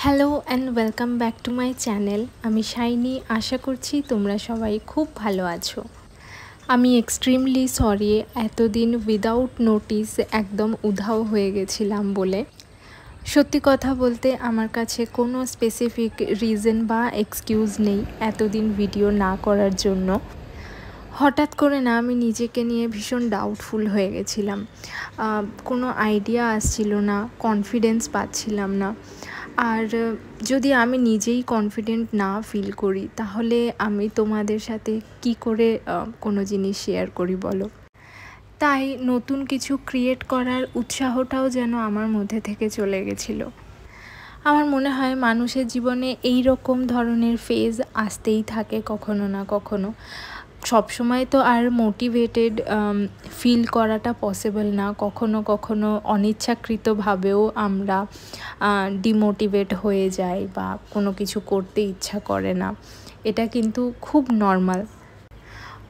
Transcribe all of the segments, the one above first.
Hello and welcome back to my channel. আমি shiny. আশা করছি তোমরা সবাই খুব ভালো আছো। আমি এক্সট্রিমলি সরি এতদিন উইদাউট নোটিস একদম উধাও হয়ে গেছিলাম বলে। সত্যি কথা বলতে আমার কাছে কোনো স্পেসিফিক রিজন বা এক্সকিউজ নেই এতদিন ভিডিও না করার জন্য। হঠাৎ করে না আমি নিজেকে নিয়ে ভীষণ ডাউটফুল হয়ে গেছিলাম। কোনো আইডিয়া আসছিল না, কনফিডেন্স পাচ্ছিলাম না। আর যদি আমি নিজেই কনফিডেন্ট না ফিল করি তাহলে আমি তোমাদের সাথে কি করে কোনো জিনিস শেয়ার করি বলো। তাই নতুন কিছু ক্রিয়েট করার উৎসাহটাও যেন আমার মধ্যে থেকে চলে গেছিলো। আমার মনে হয় মানুষের জীবনে এই রকম ধরনের ফেজ আসতেই থাকে কখনো না কখনো। সবসময় তো আর মোটিভেটেড ফিল করাটা পসিবল না। কখনো কখনো অনিচ্ছাকৃতভাবেও আমরা ডিমোটিভেট হয়ে যাই বা কোনো কিছু করতে ইচ্ছা করে না। এটা কিন্তু খুব নর্মাল।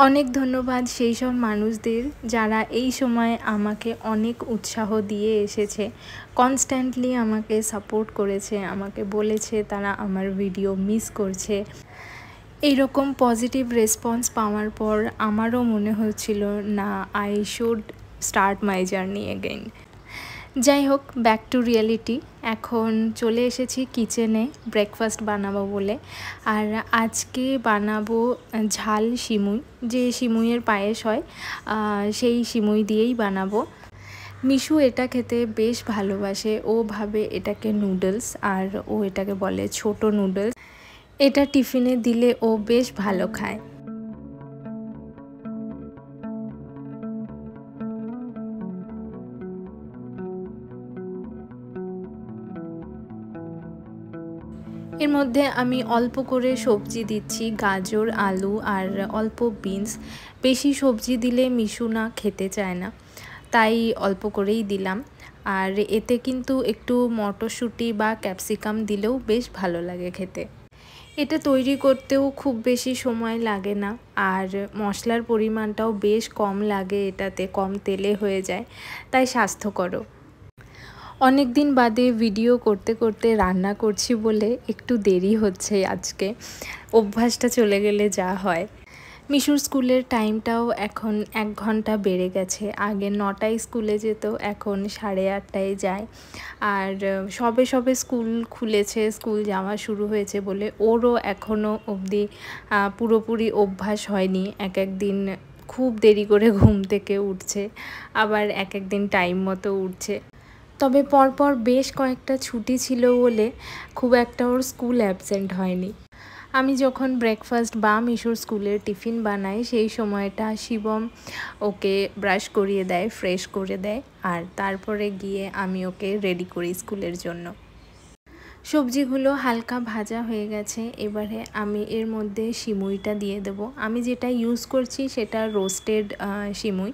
অনেক ধন্যবাদ সেই সব মানুষদের যারা এই সময় আমাকে অনেক উৎসাহ দিয়ে এসেছে, কনস্ট্যান্টলি আমাকে সাপোর্ট করেছে, আমাকে বলেছে তারা আমার ভিডিও মিস করছে। এইরকম পজিটিভ রেসপন্স পাওয়ার পর আমারও মনে হচ্ছিল না, I should start my journey again. যাই হোক, ব্যাক টু রিয়েলিটি। এখন চলে এসেছি কিচেনে ব্রেকফাস্ট বানাবো বলে। আর আজকে বানাবো ঝাল সিমুই, যে সিমুইয়ের পায়েস হয় সেই সিমুই দিয়েই বানাবো। মিশু এটা খেতে বেশ ভালোবাসে। ও ভাবে এটাকে নুডলস, আর ও এটাকে বলে ছোট নুডলস। এটা টিফিনে দিলে ও বেশ ভালো খায়। এর মধ্যে আমি অল্প করে সবজি দিচ্ছি, গাজর, আলু আর অল্প বিনস। বেশি সবজি দিলে মিশু না খেতে চায় না, তাই অল্প করেই দিলাম। আর এতে কিন্তু একটু মটরশুঁটি বা ক্যাপসিকাম দিলেও বেশ ভালো লাগে খেতে। এটা তৈরি করতেও খুব বেশি সময় লাগে না, আর মশলার পরিমাণটাও বেশ কম লাগে, এটাতে কম তেলে হয়ে যায়, তাই স্বাস্থ্যকরও। অনেক দিন বাদে ভিডিও করতে করতে রান্না করছি বলে একটু দেরি হচ্ছে আজকে। অভ্যাসটা চলে গেলে যা হয়। মিশুর স্কুলের টাইমটাও এখন 1 ঘন্টা বেড়ে গেছে। আগে 9টায় স্কুলে যেত, এখন 8:30টায় যায়। আর সবে সবে স্কুল খুলেছে, স্কুল যাওয়া শুরু হয়েছে বলে ওরও এখনও অবধি পুরোপুরি অভ্যাস হয়নি। এক দিন খুব দেরি করে ঘুম থেকে উঠছে, আবার এক দিন টাইম মতো উঠছে। তবে পরপর বেশ কয়েকটা ছুটি ছিল বলে খুব একটা ওর স্কুল অ্যাবসেন্ট হয়নি। আমি যখন ব্রেকফাস্ট বা মিশুর স্কুলের টিফিন বানাই সেই সময়টা শিবম ওকে ব্রাশ করিয়ে দেয়, ফ্রেশ করে দেয়, আর তারপরে গিয়ে আমি ওকে রেডি করি স্কুলের জন্য। সবজিগুলো হালকা ভাজা হয়ে গেছে। এবারে আমি এর মধ্যে সিমুইটা দিয়ে দেব। আমি যেটা ইউজ করছি সেটা রোস্টেড সিমুই।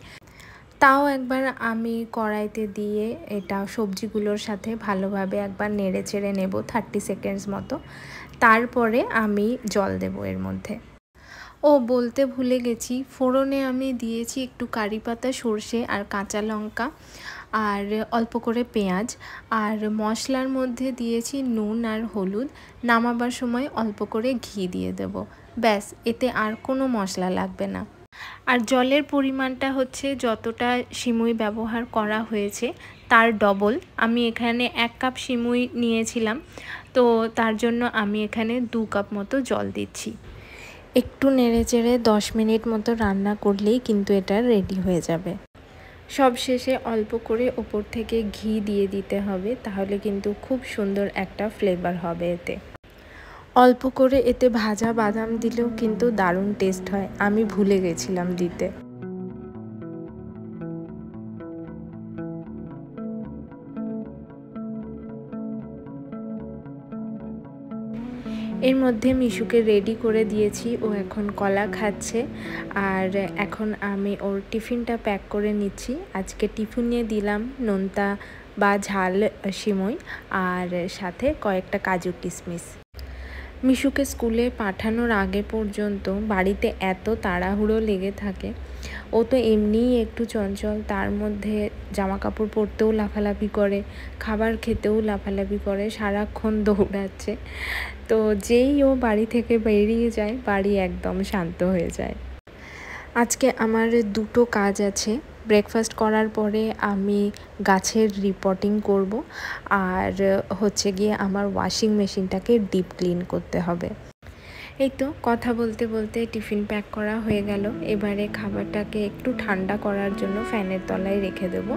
তাও একবার আমি কড়াইতে দিয়ে এটা সবজিগুলোর সাথে ভালোভাবে একবার নেড়ে চেড়ে নেব 30 সেকেন্ডস মতো। তারপরে আমি জল দেব এর মধ্যে। বলতে ভুলে গেছি, ফোড়নে আমি দিয়েছি একটু কারি পাতা, সর্ষে আর কাঁচা লঙ্কা আর অল্প করে পেঁয়াজ। আর মশলার মধ্যে দিয়েছি নুন আর হলুদ। নামাবার সময় অল্প করে ঘি দিয়ে দেব। ব্যাস, এতে আর কোনো মশলা লাগবে না। আর জলের পরিমাণটা হচ্ছে যতটা সিমুই ব্যবহার করা হয়েছে তার ডবল। আমি এখানে 1 কাপ সিমুই নিয়েছিলাম, তো তার জন্য আমি এখানে 2 কাপ মতো জল দিচ্ছি। একটু নেড়েচেড়ে 10 মিনিট মতো রান্না করলেই কিন্তু এটা রেডি হয়ে যাবে। সব শেষে অল্প করে ওপর থেকে ঘি দিয়ে দিতে হবে, তাহলে কিন্তু খুব সুন্দর একটা ফ্লেভার হবে এতে। অল্প করে এতে ভাজা বাদাম দিলেও কিন্তু দারুণ টেস্ট হয়, আমি ভুলে গেছিলাম দিতে। এর মধ্যে মিশুকে রেডি করে দিয়েছি, ও এখন কলা খাচ্ছে। আর এখন আমি ওর টিফিনটা প্যাক করে নিচ্ছি। আজকে টিফিনে দিলাম নোনতা বা ঝাল সিমুই আর সাথে কয়েকটা কাজু কিশমিশ। মিশুকে স্কুলে পাঠানোর আগে পর্যন্ত বাড়িতে এত তাড়াহুড়ো লেগে থাকে, ও তো এমনিই একটু চঞ্চল, তার মধ্যে জামা কাপড় পরতেও লাফালাফি করে, খাবার খেতেও লাফালাফি করে, সারাক্ষণ দৌড়াচ্ছে। তো যেই ও বাড়ি থেকে বেরিয়ে যায়, বাড়ি একদম শান্ত হয়ে যায়। আজকে আমার দুটো কাজ আছে। ব্রেকফাস্ট করার পরে আমি গাছের রিপোর্টিং করব, আর হচ্ছে গিয়ে আমার ওয়াশিং মেশিনটাকে ডিপ ক্লিন করতে হবে। এই তো কথা বলতে বলতে টিফিন প্যাক করা হয়ে গেল। এবারে খাবারটাকে একটু ঠান্ডা করার জন্য ফ্যানের তলায় রেখে দেবো।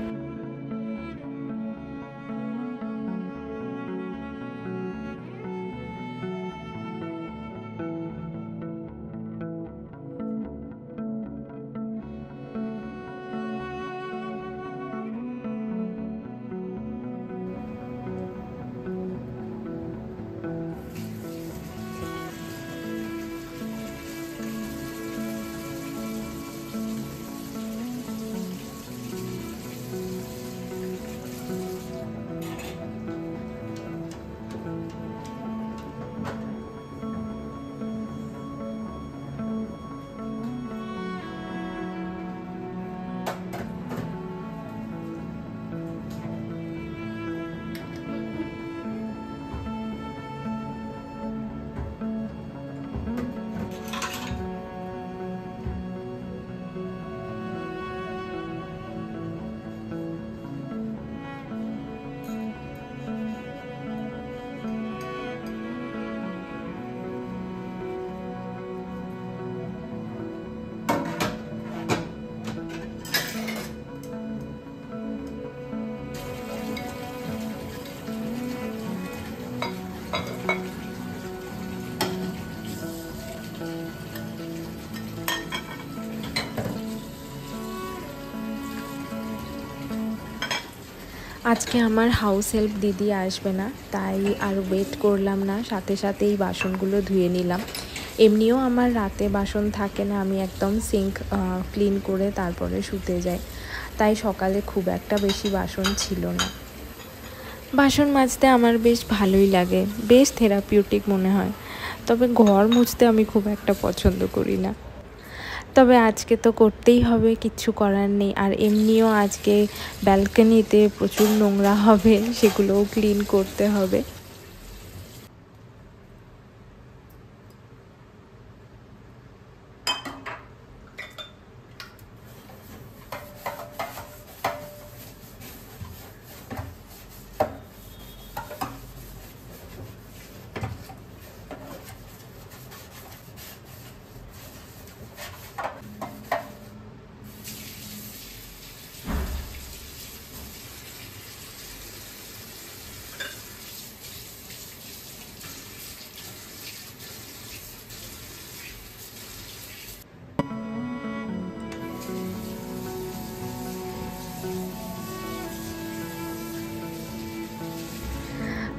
আজকে আমার হাউস হেল্প দিদি আসবে না, তাই আর ওয়েট করলাম না, সাথে সাথেই বাসনগুলো ধুয়ে নিলাম। এমনিও আমার রাতে বাসন থাকে না, আমি একদম সিঙ্ক ক্লিন করে তারপরে শুতে যাই, তাই সকালে খুব একটা বেশি বাসন ছিল না। বাসন মাজতে আমার বেশ ভালোই লাগে, বেশ থেরাপিউটিক মনে হয়। তবে ঘর মুছতে আমি খুব একটা পছন্দ করি না। তবে আজকে তো করতেই হবে, কিচ্ছু করার নেই। আর এমনিও আজকে ব্যালকনিতে প্রচুর নোংরা হবে, সেগুলোও ক্লিন করতে হবে।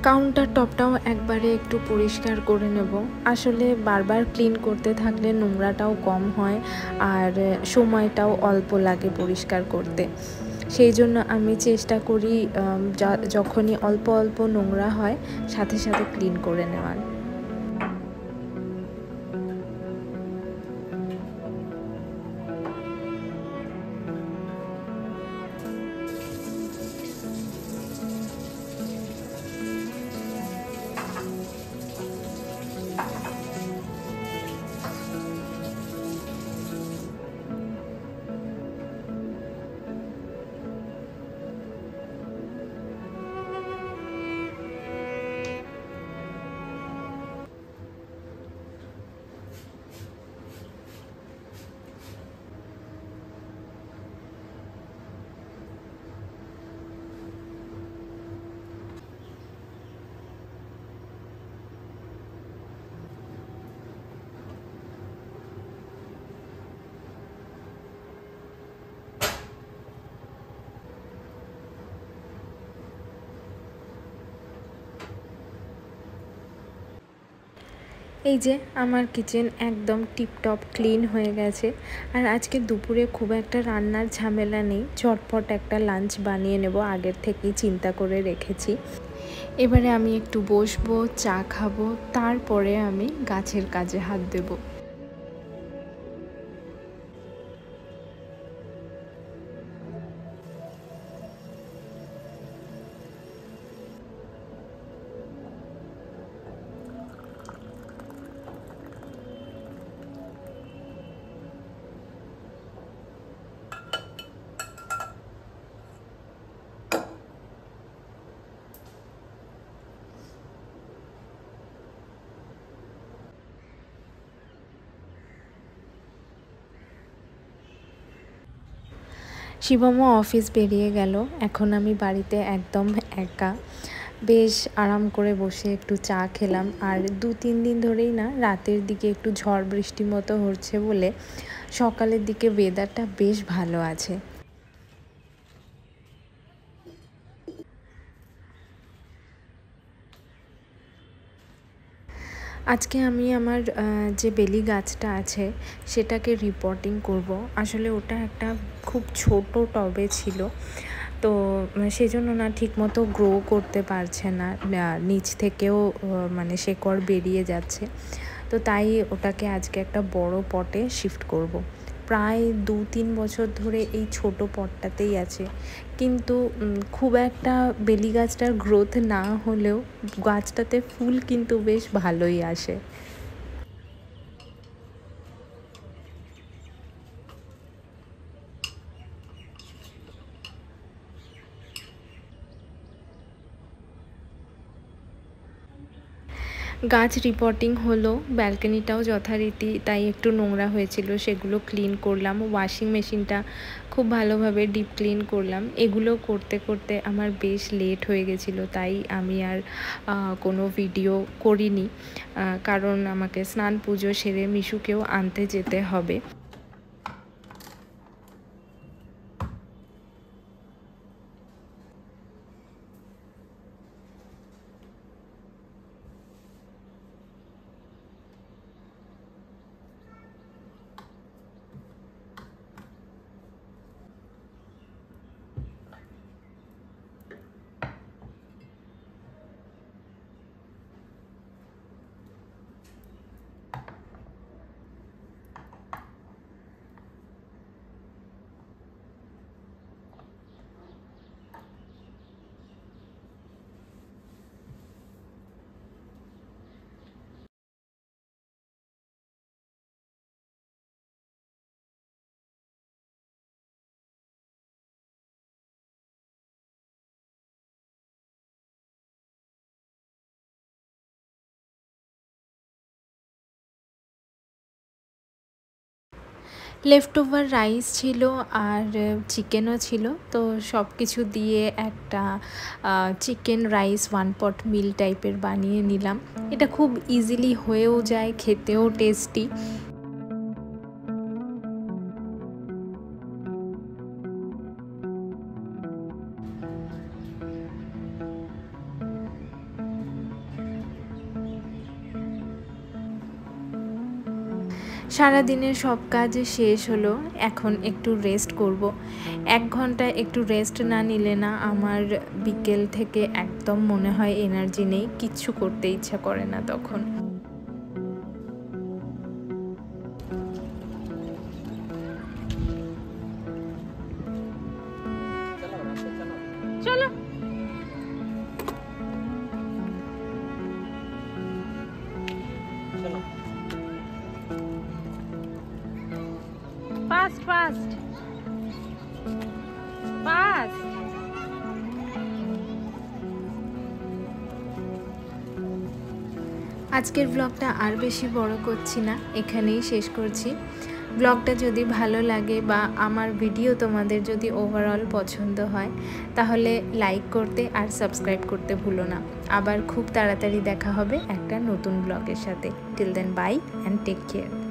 কাউন্টার টপটাও একবারে একটু পরিষ্কার করে নেব। আসলে বারবার ক্লিন করতে থাকলে নোংরাটাও কম হয়, আর সময়টাও অল্প লাগে পরিষ্কার করতে। সেই জন্য আমি চেষ্টা করি যখনই অল্প অল্প নোংরা হয় সাথে সাথে ক্লিন করে নেওয়ার। এই যে আমার কিচেন একদম টিপটপ ক্লিন হয়ে গেছে। আর আজকে দুপুরে খুব একটা রান্নার ঝামেলা নেই, ঝটপট একটা লাঞ্চ বানিয়ে নেব, আগের থেকেই চিন্তা করে রেখেছি। এবারে আমি একটু বসবো, চা খাবো, তারপরে আমি গাছের কাজে হাত দেবো। শিবমও অফিস বেরিয়ে গেল। এখন আমি বাড়িতে একদম একা, বেশ আরাম করে বসে একটু চা খেলাম। আর 2-3 দিন ধরেই না রাতের দিকে একটু ঝড় বৃষ্টি মতো হচ্ছে বলে সকালের দিকে ওয়েদারটা বেশ ভালো আছে। আজকে আমি আমার যে বেলি গাছটা আছে সেটাকে রিপোর্টিং করব। আসলে ওটা একটা খুব ছোট টবে ছিল, তো সেজন্য না ঠিকমতো গ্রো করতে পারছে না, নিচ থেকেও মানে শেকড় বেরিয়ে যাচ্ছে। তো তাই ওটাকে আজকে একটা বড় পটে শিফট করব। প্রায় 2-3 বছর ধরে এই ছোট পটটাতেই আছে, কিন্তু খুব একটা বেলি গাছটার গ্রোথ না হলেও গাছটাতে ফুল কিন্তু বেশ ভালোই আসে। গাছ রিপোর্টিং হলো, ব্যালকনিটাও যথারীতি তাই একটু নোংরা হয়েছিল, সেগুলো ক্লিন করলাম। ওয়াশিং মেশিনটা খুব ভালোভাবে ডিপ ক্লিন করলাম। এগুলো করতে করতে আমার বেশ লেট হয়ে গেছিলো, তাই আমি আর কোনো ভিডিও করিনি, কারণ আমাকে স্নান পুজো সেরে মিশুকেও আনতে যেতে হবে। লেফট ওভার রাইস ছিল আর চিকেনও ছিল, তো সব কিছু দিয়ে একটা চিকেন রাইস 1 পট মিল টাইপের বানিয়ে নিলাম। এটা খুব ইজিলি হয়েও যায়, খেতেও টেস্টি। সারাদিনের সব কাজ শেষ হলো, এখন একটু রেস্ট করব। 1 ঘন্টা একটু রেস্ট না নিলে না আমার বিকেল থেকে একদম মনে হয় এনার্জি নেই, কিচ্ছু করতে ইচ্ছা করে না তখন। চলো ফাস্ট ফাস্ট ফাস্ট। আজকের ব্লগটা আর বেশি বড় করছি না, এখানেই শেষ করছি। ব্লগটা যদি ভালো লাগে বা আমার ভিডিও তোমাদের যদি ওভারঅল পছন্দ হয় তাহলে লাইক করতে আর সাবস্ক্রাইব করতে ভুলো না। আবার খুব তাড়াতাড়ি দেখা হবে একটা নতুন ব্লগের সাথে। Till then bye and take care.